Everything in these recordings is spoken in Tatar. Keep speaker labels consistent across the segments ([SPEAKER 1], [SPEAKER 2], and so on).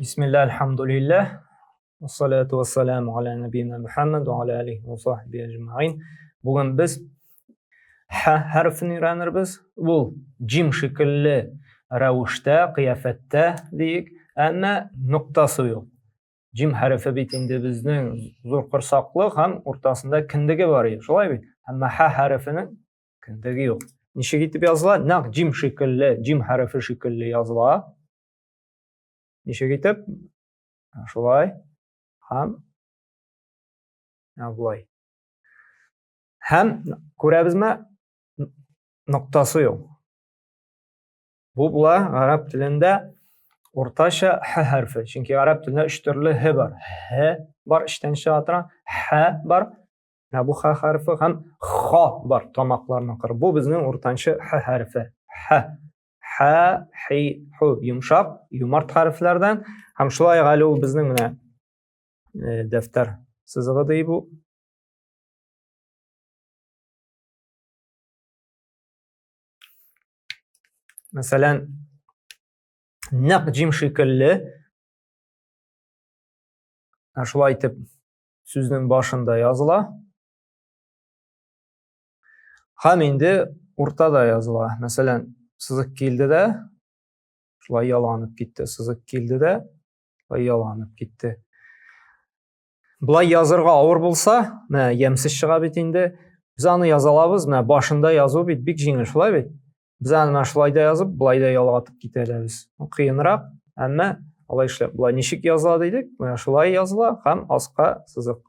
[SPEAKER 1] Bismillah, alhamdulillah, wassalatu wassalamu ala nabiyina Muhammad wa ala alihi wa sahbihi ajma'in. Bugun biz ha harfini öğreniriz. Bu jim şekilli ravishda, qiyofatda deyik, ama nuqtasi yo'q. Jim harfi bitinde bizning zo'r qirsoqli ham o'rtasida kindigi bor edi. Shulay bit. Ammo ha harfining kindigi yo'q. Nishaga yetib yoziladi? Naq jim şekilli, jim harfi şekilli yoziladi. Nishaga yetib shulay ham bulay. Ham ko'rabizmi? Nuqtasi yo'q. Bular arab tilida o'rtacha h harfi. Chunki arab tilida 3 turli h bor. H bor ishdan shiatran, h bor. Bu h harfi ham xo bor tomoqlarning qirib. Bu bizning o'rtacha h harfi. H. Ha, hi, hu yumshoq, yumart harflardan. Ham shulay g'ali u bizning mana daftar chizig'ida bu. Masalan, naq jim shekilli shulay aytib so'zning boshida yoziladi. Ham endi o'rtada yoziladi. Masalan, siziq keldi-da, shulay yo'lanib ketdi. Siziq keldi-da, shulay yo'lanib ketdi. Bular yozirga og'ir bo'lsa, mana yemsiz chiqib endi biz uni yoza olamiz. Mana boshida yozib bit yengil shulay bit. Biz ana shulayda yozib, bulayda yo'lg'atib ketamiz. Bu qiyinroq, ammo alay ishlab bular nechik yoziladi deydik. Mana shulay yoziladi, ham ostga siziq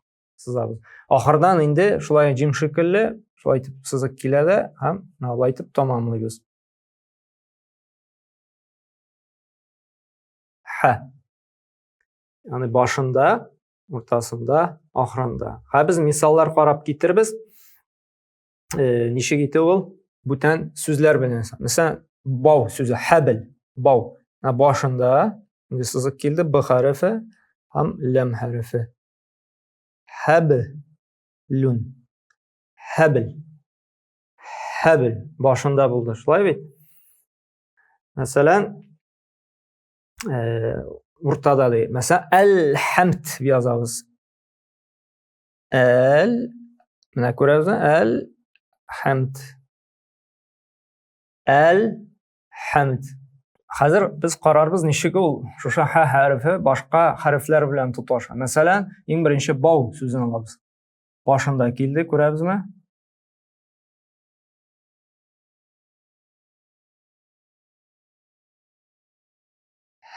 [SPEAKER 1] chizamiz. Oxirdan endi shulay jim shekilli, shulay aytib siziq keladi, ham navbat aytib tamomlaymiz. Ha. Yani boshida, o'rtasida, oxirida. Ha biz misollar qarab ketirmiz. Nishaga yetib ol? Butan so'zlar bilan. Masalan, bav so'zi habl, bav. Boshida endi siziq keldi b harfi, ham lam harfi. Hablun. Habl. Habl boshida bo'ldi. Shulay bit. Masalan, o'rtada deydi. Masalan, alhamd yozamiz. Mana ko'ramizmi? Alhamd. Alhamd. Hozir biz qarorimiz nishiga u o'sha ha harfi boshqa harflar bilan tutash. Masalan, eng birinchi bav so'zini olamiz. Boshida keldi, ko'ramizmi?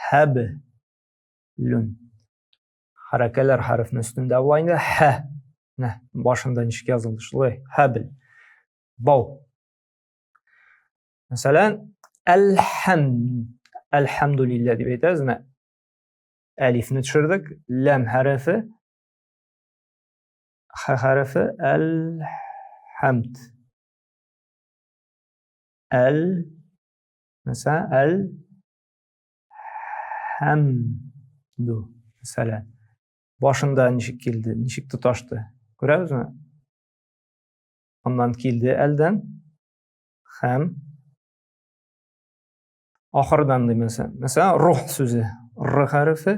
[SPEAKER 1] Hablun. Harakalar harfning ustida bo'laydi. Ha. Boshida nishik yozildi. Shulay. Habl. Bav. Masalan, alhamdulillah deb aytamiz. Alifni tushirdik. Lam harfi. Ha harfi. Alhamd. Masalan, hamdu. Masalan, boshida nishik keldi, nishik tutashdi. Ko'ramizmi? Ondan keldi aldan ham oxiridan demasan. Masalan, ruh so'zi, r harfi,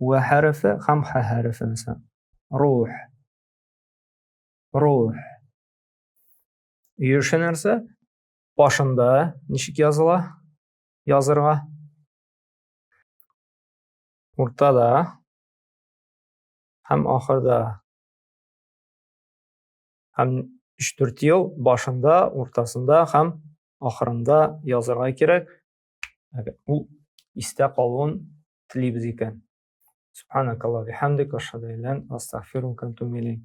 [SPEAKER 1] va harfi, ham ha harfi masalan. Ruh. Ruh. Yurish narsa boshida nishik yoziladi? Yozirga. O'rtada ham oxirida ham 3-4 yil boshida, o'rtasida ham oxirida yozirga kerak. U isda qolgan tilimiz ekan. Subhanakalloh bihamdik ashhadu an la ilaha illa anta astaghfiruka va atubu ilayk.